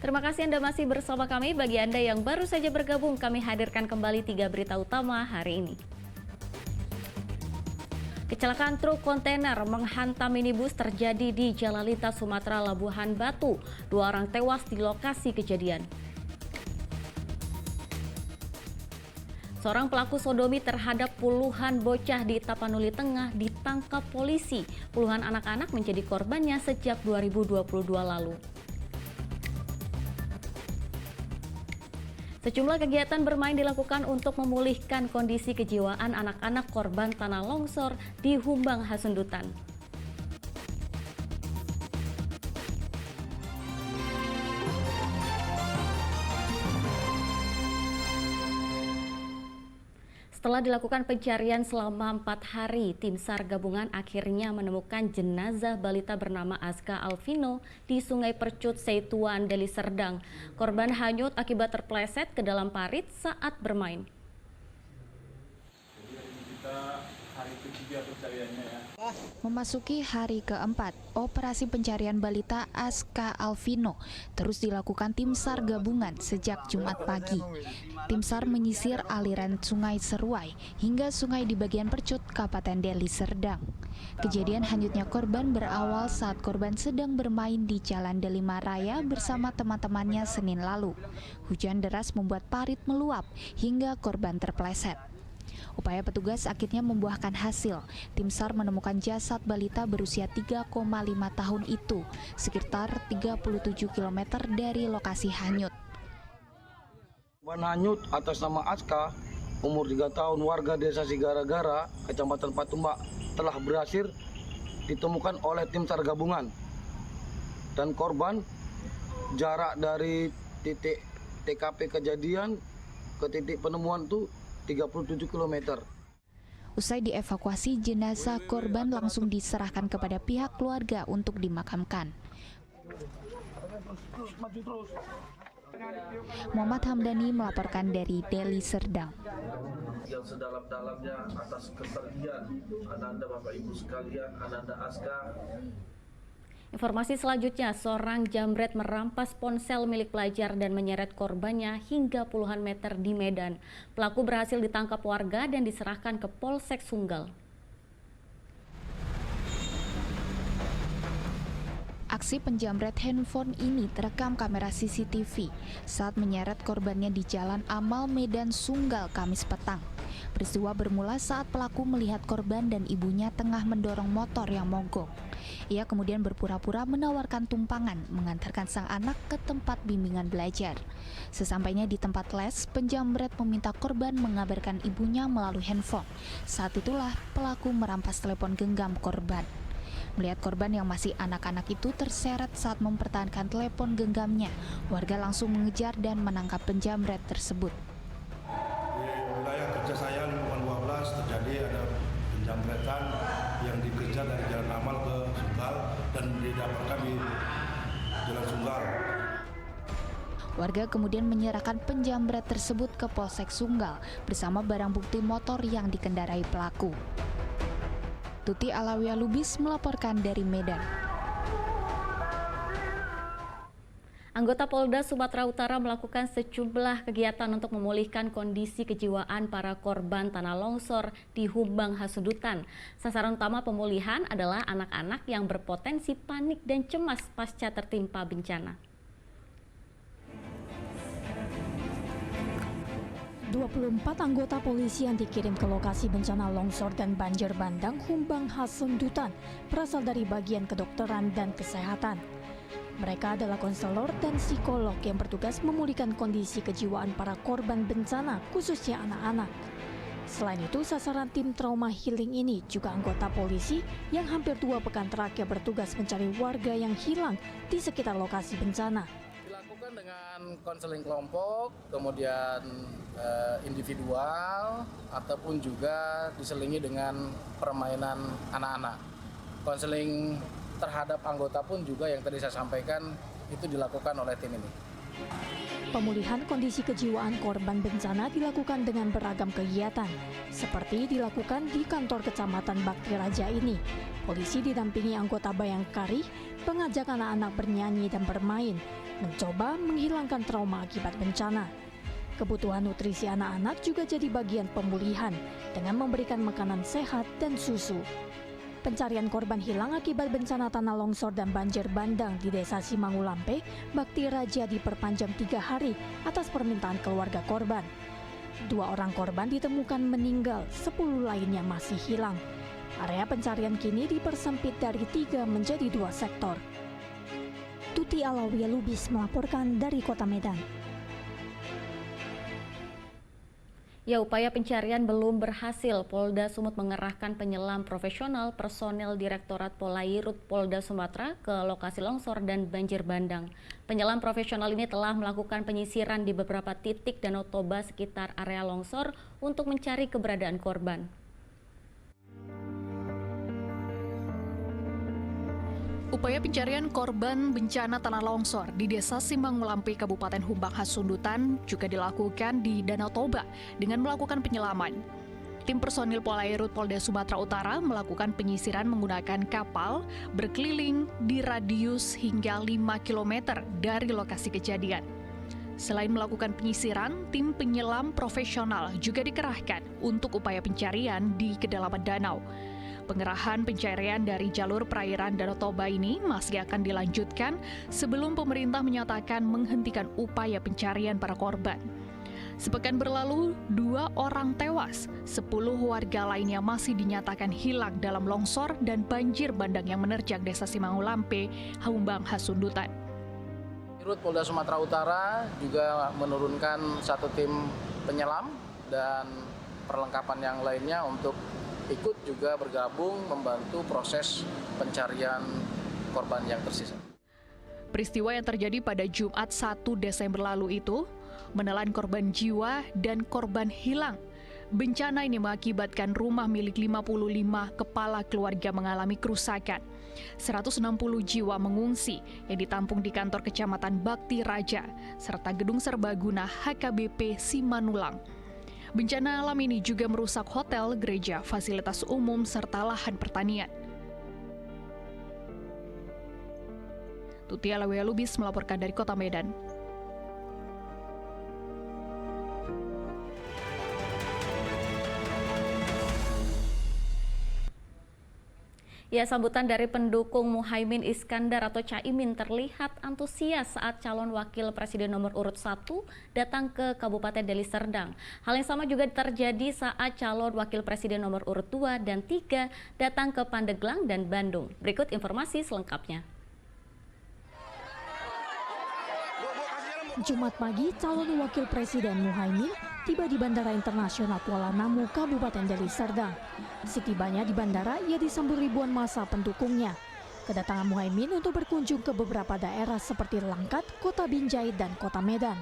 Terima kasih Anda masih bersama kami. Bagi Anda yang baru saja bergabung, kami hadirkan kembali 3 berita utama hari ini. Kecelakaan truk kontainer menghantam minibus terjadi di Jalan Lintas Sumatera Labuhan Batu. 2 orang tewas di lokasi kejadian. Seorang pelaku sodomi terhadap puluhan bocah di Tapanuli Tengah ditangkap polisi. Puluhan anak-anak menjadi korbannya sejak 2022 lalu. Sejumlah kegiatan bermain dilakukan untuk memulihkan kondisi kejiwaan anak-anak korban tanah longsor di Humbang Hasundutan. Setelah dilakukan pencarian selama 4 hari, tim SAR gabungan akhirnya menemukan jenazah balita bernama Aska Alvino di Sungai Percut, Seituan, Deli Serdang. Korban hanyut akibat terpleset ke dalam parit saat bermain. Hari ketiga pencariannya ya. Memasuki hari keempat, operasi pencarian balita Aska Alvino terus dilakukan tim SAR gabungan sejak Jumat pagi. Tim SAR menyisir aliran Sungai Seruai hingga sungai di bagian Percut, Kabupaten Deli Serdang. Kejadian hanyutnya korban berawal saat korban sedang bermain di Jalan Delima Raya bersama teman-temannya Senin lalu. Hujan deras membuat parit meluap hingga korban terpleset. Upaya petugas akhirnya membuahkan hasil. Tim SAR menemukan jasad balita berusia 3,5 tahun itu sekitar 37 km dari lokasi hanyut. Korban hanyut atas nama Aska, umur 3 tahun, warga Desa Sigara-Gara, Kecamatan Patumbak, telah berhasil ditemukan oleh tim SAR gabungan. Dan korban jarak dari titik TKP kejadian ke titik penemuan itu 37 km. Usai dievakuasi, jenazah korban langsung diserahkan kepada pihak keluarga untuk dimakamkan. Muhammad Hamdani melaporkan dari Deli Serdang. Yang sedalam-dalamnya atas kepergian Ananda Bapak Ibu sekalian, Ananda Aska. Informasi selanjutnya, seorang jambret merampas ponsel milik pelajar dan menyeret korbannya hingga puluhan meter di Medan. Pelaku berhasil ditangkap warga dan diserahkan ke Polsek Sunggal. Aksi penjamret handphone ini terekam kamera CCTV saat menyeret korbannya di Jalan Amal Medan Sunggal Kamis petang. Peristiwa bermula saat pelaku melihat korban dan ibunya tengah mendorong motor yang mogok. Ia kemudian berpura-pura menawarkan tumpangan mengantarkan sang anak ke tempat bimbingan belajar. Sesampainya di tempat les, penjamret meminta korban mengabarkan ibunya melalui handphone. Saat itulah pelaku merampas telepon genggam korban. Melihat korban yang masih anak-anak itu terseret saat mempertahankan telepon genggamnya, warga langsung mengejar dan menangkap penjamret tersebut. Di wilayah kerja saya lingkungan 12 terjadi ada penjamretan yang dikejar dari Jalan Amal ke Sunggal dan didapatkan di Jalan Sunggal. Warga kemudian menyerahkan penjamret tersebut ke Polsek Sunggal bersama barang bukti motor yang dikendarai pelaku. Tuti Alawiyah Lubis melaporkan dari Medan. Anggota Polda Sumatera Utara melakukan sejumlah kegiatan untuk memulihkan kondisi kejiwaan para korban tanah longsor di Humbang Hasundutan. Sasaran utama pemulihan adalah anak-anak yang berpotensi panik dan cemas pasca tertimpa bencana. 24 anggota polisi yang dikirim ke lokasi bencana longsor dan banjir bandang Humbang Hasundutan berasal dari bagian kedokteran dan kesehatan. Mereka adalah konselor dan psikolog yang bertugas memulihkan kondisi kejiwaan para korban bencana, khususnya anak-anak. Selain itu, sasaran tim trauma healing ini juga anggota polisi yang hampir 2 pekan terakhir bertugas mencari warga yang hilang di sekitar lokasi bencana. Dilakukan dengan konseling kelompok, kemudian individual, ataupun juga diselingi dengan permainan anak-anak. Konseling terhadap anggota pun juga yang tadi saya sampaikan itu dilakukan oleh tim ini. Pemulihan kondisi kejiwaan korban bencana dilakukan dengan beragam kegiatan, seperti dilakukan di kantor Kecamatan Bakti Raja ini. Polisi didampingi anggota Bayangkari, mengajak anak-anak bernyanyi dan bermain. mencoba menghilangkan trauma akibat bencana. Kebutuhan nutrisi anak-anak juga jadi bagian pemulihan dengan memberikan makanan sehat dan susu. Pencarian korban hilang akibat bencana tanah longsor dan banjir bandang di Desa Simangulampe, Bakti Raja diperpanjang 3 hari atas permintaan keluarga korban. 2 orang korban ditemukan meninggal, 10 lainnya masih hilang. Area pencarian kini dipersempit dari 3 menjadi 2 sektor. Tuti Alawiyah Lubis melaporkan dari Kota Medan. Ya, upaya pencarian belum berhasil. Polda Sumut mengerahkan penyelam profesional personel Direktorat Polairut Polda Sumatera ke lokasi longsor dan banjir bandang. Penyelam profesional ini telah melakukan penyisiran di beberapa titik Danau Toba sekitar area longsor untuk mencari keberadaan korban. Upaya pencarian korban bencana tanah longsor di Desa Simangulampe, Kabupaten Humbang Hasundutan juga dilakukan di Danau Toba dengan melakukan penyelaman. Tim personil Polairut Polda Sumatera Utara melakukan penyisiran menggunakan kapal berkeliling di radius hingga 5 km dari lokasi kejadian. Selain melakukan penyisiran, tim penyelam profesional juga dikerahkan untuk upaya pencarian di kedalaman danau. Pengerahan pencarian dari jalur perairan Danau Toba ini masih akan dilanjutkan sebelum pemerintah menyatakan menghentikan upaya pencarian para korban. Sepekan berlalu, 2 orang tewas, 10 warga lainnya masih dinyatakan hilang dalam longsor dan banjir bandang yang menerjang Desa Simangulampe, Humbang Hasundutan. Rut Polda Sumatera Utara juga menurunkan 1 tim penyelam dan perlengkapan yang lainnya untuk ikut juga bergabung membantu proses pencarian korban yang tersisa. Peristiwa yang terjadi pada Jumat 1 Desember lalu itu menelan korban jiwa dan korban hilang. Bencana ini mengakibatkan rumah milik 55 kepala keluarga mengalami kerusakan. 160 jiwa mengungsi yang ditampung di kantor Kecamatan Bakti Raja serta gedung serbaguna HKBP Simanulang. Bencana alam ini juga merusak hotel, gereja, fasilitas umum, serta lahan pertanian. Tuti Alawiyah Lubis melaporkan dari Kota Medan. Ya, sambutan dari pendukung Muhaimin Iskandar atau Caimin terlihat antusias saat calon wakil presiden nomor urut 1 datang ke Kabupaten Deli Serdang. Hal yang sama juga terjadi saat calon wakil presiden nomor urut 2 dan 3 datang ke Pandeglang dan Bandung. Berikut informasi selengkapnya. Jumat pagi, calon wakil presiden Muhaimin tiba di Bandara Internasional Kuala Namu, Kabupaten Deli Serdang. Setibanya di bandara, ia disambut ribuan massa pendukungnya. Kedatangan Muhaimin untuk berkunjung ke beberapa daerah seperti Langkat, Kota Binjai, dan Kota Medan.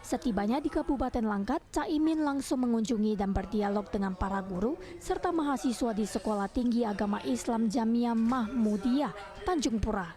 Setibanya di Kabupaten Langkat, Caimin langsung mengunjungi dan berdialog dengan para guru serta mahasiswa di Sekolah Tinggi Agama Islam Jamiah Mahmudiyah, Tanjung Pura.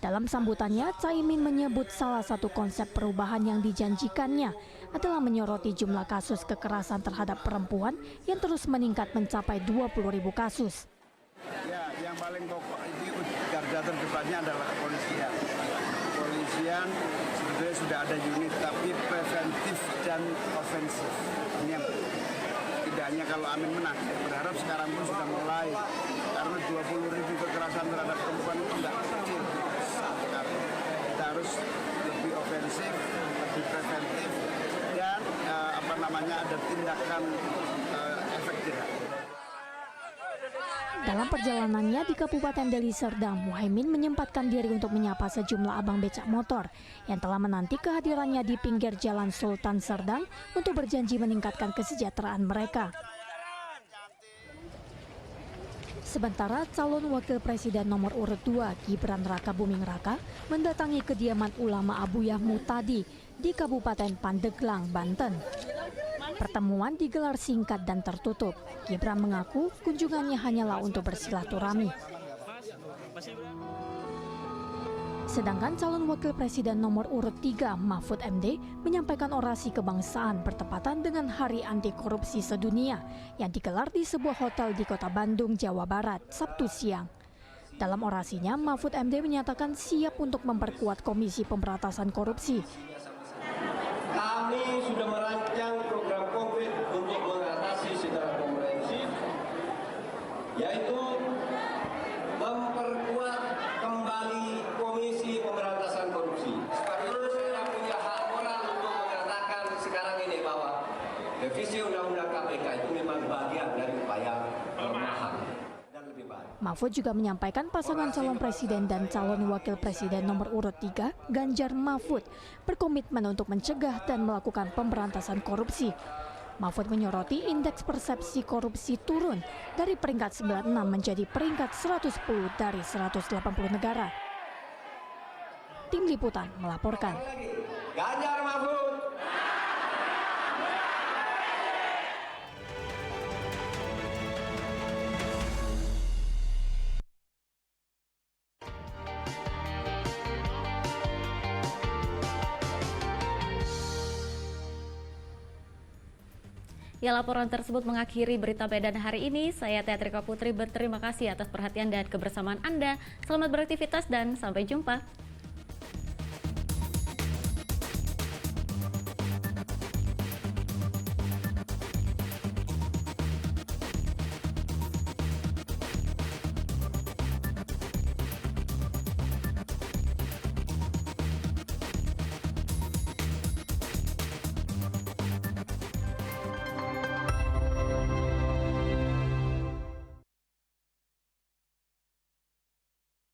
Dalam sambutannya, Caimin menyebut salah satu konsep perubahan yang dijanjikannya adalah menyoroti jumlah kasus kekerasan terhadap perempuan yang terus meningkat mencapai 20.000 kasus. Ya, yang paling pokok itu garda terdepannya adalah kepolisian. Kepolisian sebetulnya sudah ada unit, tapi preventif dan ofensif. Ini yang tidak hanya kalau Amin menang, saya berharap sekarang pun sudah mulai. Karena 20.000 kekerasan terhadap perempuan itu tidak kecil. Kita harus lebih ofensif, lebih preventif, dan ada tindakan efek jerah. Dalam perjalanannya di Kabupaten Deli Serdang, Muhaimin menyempatkan diri untuk menyapa sejumlah abang becak motor yang telah menanti kehadirannya di pinggir Jalan Sultan Serdang untuk berjanji meningkatkan kesejahteraan mereka. Sementara calon wakil presiden nomor urut 2 Gibran Raka Buming Raka mendatangi kediaman ulama Abuyah Mutadi di Kabupaten Pandeglang, Banten. Pertemuan digelar singkat dan tertutup. Gibran mengaku kunjungannya hanyalah untuk bersilaturahmi. Sedangkan calon wakil presiden nomor urut 3 Mahfud MD menyampaikan orasi kebangsaan bertepatan dengan Hari Anti Korupsi Sedunia yang digelar di sebuah hotel di Kota Bandung, Jawa Barat, Sabtu siang. Dalam orasinya, Mahfud MD menyatakan siap untuk memperkuat Komisi Pemberantasan Korupsi. Kami sudah merancang program konkret untuk mengatasi secara komprehensif, yaitu memperkuat kembali Komisi Pemberantasan Korupsi. Sebab itu saya punya hak moral untuk mengatakan sekarang ini bahwa revisi Undang-Undang KPK itu memang bagian dari upaya pelemahan dan lebih baik. Mahfud juga menyampaikan pasangan calon presiden dan calon wakil presiden nomor urut 3, Ganjar Mahfud, berkomitmen untuk mencegah dan melakukan pemberantasan korupsi. Mahfud menyoroti indeks persepsi korupsi turun dari peringkat 96 menjadi peringkat 110 dari 180 negara. Tim Liputan melaporkan. Ganjar Mahfud. Ya, laporan tersebut mengakhiri berita Medan hari ini. Saya Teatrika Putri berterima kasih atas perhatian dan kebersamaan Anda. Selamat beraktivitas dan sampai jumpa.